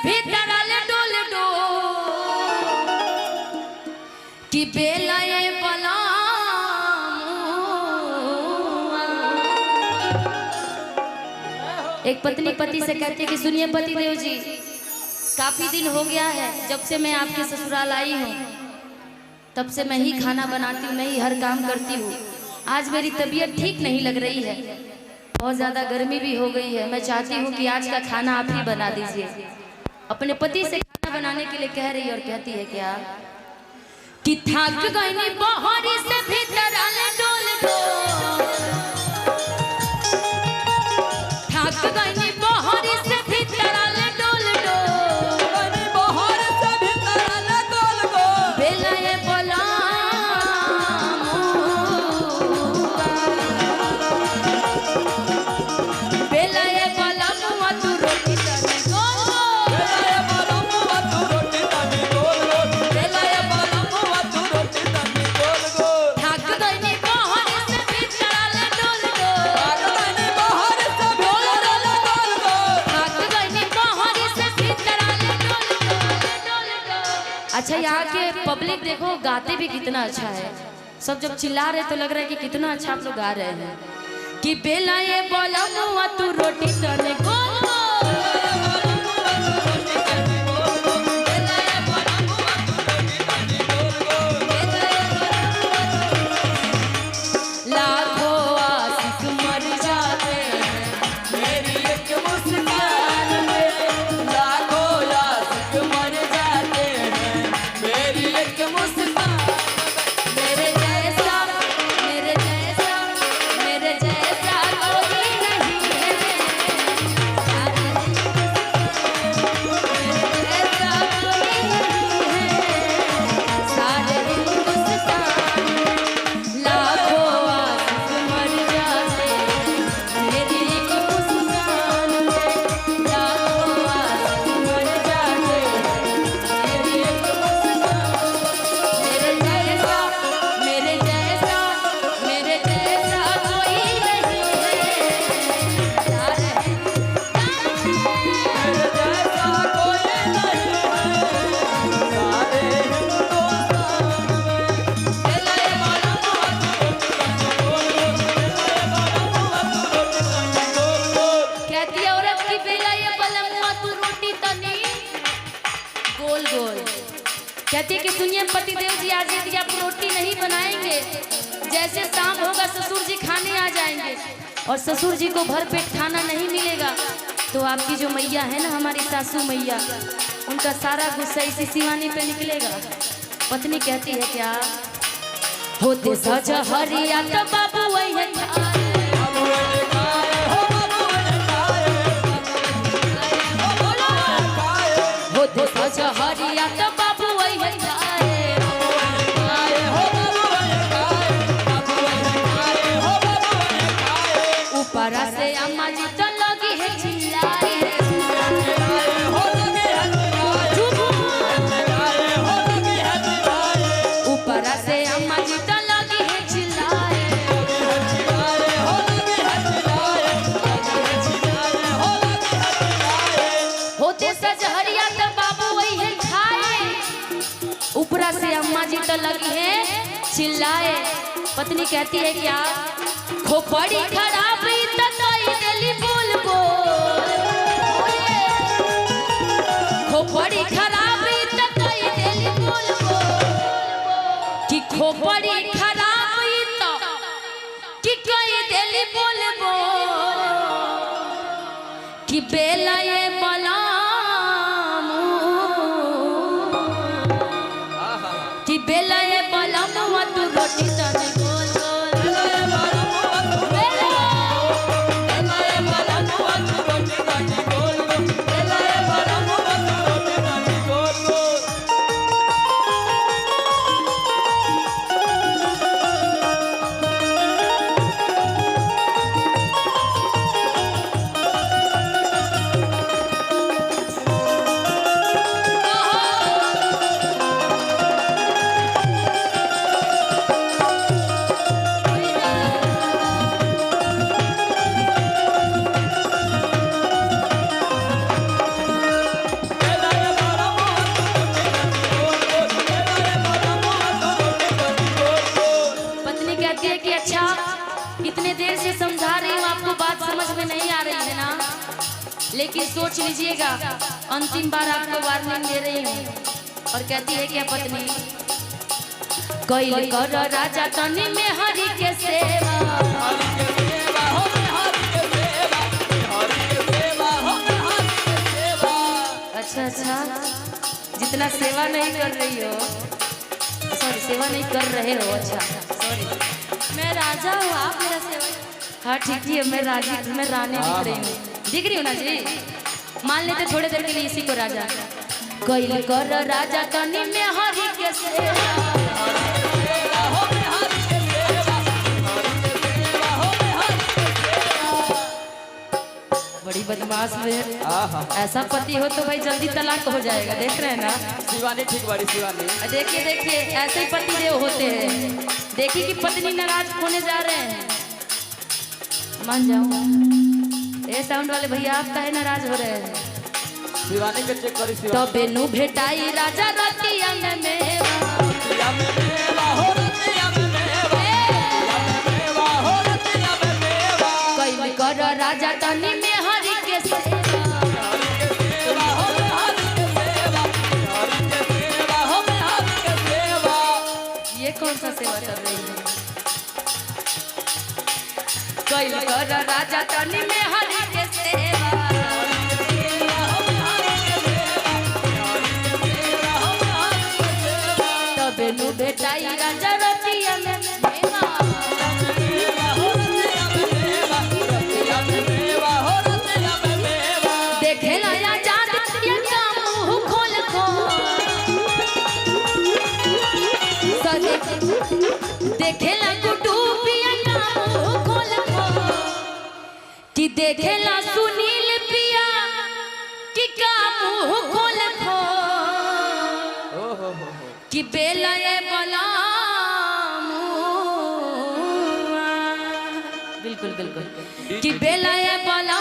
भीतर आले डोल डोल कि बेलाए बला। एक पत्नी पति से कहती है कि सुनिए पति देव जी, काफी दिन हो गया है जब से मैं आपके ससुराल आई हूँ, तब से मैं ही खाना बनाती हूँ, मैं ही हर काम करती हूँ। आज मेरी तबीयत ठीक नहीं लग रही है, बहुत ज़्यादा गर्मी भी हो गई है। मैं चाहती हूँ कि आज का खाना आप ही बना दीजिए। अपने पति से खाना बनाने के लिए कह रही है और कहती है क्या कि थक गई बहरी से भीतर आले डोल डोल, थक गई बहरी से भीतर आले डोल डोल, बहर से भीतर आले डोल डोल, बेलाए बोला बेलाए बोला मुआ तू रोटी तने गोल, बेलाए बोला मुआ तू रोटी तने गोल गोल, बेलाए बोला मुआ तू रोटी तने गोल गोल। थक गई बहरी से भीतर आले डोल डोल, थक गई बहर से भीतर आले डोल डोल, थक गई बहरी से भीतर आले डोल डोल। अच्छा, यहाँ के पब्लिक देखो गाते भी कितना अच्छा है। सब जब चिल्ला रहे तो लग रहा है कि कितना अच्छा आप लोग गा रहे हैं। कि बेलाए बोला मुआ तू रोटी तने गोल लाखों आशिक मर जाते हैं मेरी एक मुस्कान में, लाखों आशिक मर जाते हैं मेरी एक मुस्कान। मेरे जैसा मेरे जैसा मेरे जैसा कोई नहीं है, सारे मेरे जैसा कोई नहीं है, सारे हिंदुस्तान में लाखों आशिक मर जाते हैं मेरी एक मुस्कान में, लाखों आशिक मर जाते हैं मेरी एक मुस्कान। मेरे जैसा मेरे जैसा कोई नहीं है, सारे मेरे जैसा कोई नहीं है सारे हिंदुस्तान में। बेलाए बोला मुआ तू रोटी तने गोल गोल, बेलाए बोला मुआ तू रोटी तने गोल गोल। कहती है औरत की बेला ये पलंगवा तू रोटी तनी गोल गोल। कहती है कि सुनिए पति देव जी, आज यदि आप रोटी नहीं बनाएंगे, जैसे शाम होगा ससुर जी खाने आ जाएंगे और ससुर जी को भर पेट खाना नहीं मिलेगा, तो आपकी जो मैया है ना, हमारी सासू मैया, उनका सारा गुस्सा इसी सिवानी पे निकलेगा। पत्नी कहती है क्या होते सज हरिया तो बाबू वही है बाबूए ने खाए हो, बाबूए ने खाए, बोलो खाए होते सज हरिया तो बाबू वही है खाए हो, बाबूए ने खाए, बाबूए ने खाए हो, बाबूए ने खाए। ऊपर से अम्मा जी तो लगी है चिल्लाए चिल्लाए हो लगे हैं चिल्लाए, चिल्लाए हो लगे हैं चिल्लाए, ऊपर से अम्मा जी तो लगी है चिल्लाए चिल्लाए हो लगे हैं चिल्लाए, चिल्लाए हो लगे हैं चिल्लाए। होते सज हरिया तो बाबू वही है खाए, ऊपर से अम्मा जी तो लगी है चिल्लाए। पत्नी कहती है क्या खोपड़ी खराबी तो कोई दिली बोल बोल, खोपड़ी खराबी तो कोई दिली बोल बोल, कि खोपड़ी खराबी तो कि कोई दिली बोल बोल, कि बेला ये बलामू, कि बेला ये बलामू तू रोटी तने गोल गोल, बेलाए बोला मुआ तू रोटी तने गोल गोल, बेलाए बोला मुआ तू रोटी तने गोल गोल। लेकिन सोच लीजिएगा, अंतिम बार आपको वार्निंग दे रही हूँ। और कहती है क्या पत्नी, कैल कर राजा तनी में हरि के सेवा। हरि के सेवा हो में हरि के सेवा, हरि के सेवा हो में हरि के सेवा। अच्छा अच्छा, जितना सेवा नहीं कर रही हो, सॉरी सेवा नहीं कर रहे हो, अच्छा सॉरी, मैं राजा हूँ आप मेरा सेवा। हाँ ठीक है, मैं राजी, मैं रानी दिख रही हूँ, दिख रही हूँ ना जी। मान लेते थोड़े देर के लिए इसी को राजा। कैल कर राजा तनी में हरि के सेवा। बड़ी बदमाश में ऐसा पति हो तो भाई जल्दी तलाक हो जाएगा, देख रहे हैं ना शिवानी, ठीक बड़ी शिवानी। देखिए देखिए ऐसे ही पति देव होते हैं। देखिए कि पत्नी नाराज होने जा रहे हैं, मान जाओ। ये साउंड वाले भैया आप काहे नाराज हो रहे हैं? शिवानी के चेक करी शिवानी। तबे नु भेटाई राजा रतिया में मेवा। रतिया में मेवा हो, रतिया में मेवा, रतिया में मेवा हो, रतिया में मेवा। कैल कर राजा तनी में हरि के सेवा। हरि के सेवा हो में हरि के सेवा, हरि के सेवा हो में हरि के सेवा। ये कौन सा सेवा कर रही है? कैल कर राजा तनी में हरि के सेवा। तबे नु भेटाई राजा रतिया में मेवा। देखेला या जात ये काम मुंह खोल खोल। सजे देखेला गुड्डू पिया काम मुंह खोल खोल। कि देखेला सुनील पिया कि काम मुंह खोल खोल। कि बेला ये बला बिल्कुल बिल्कुल कि बेला ये बला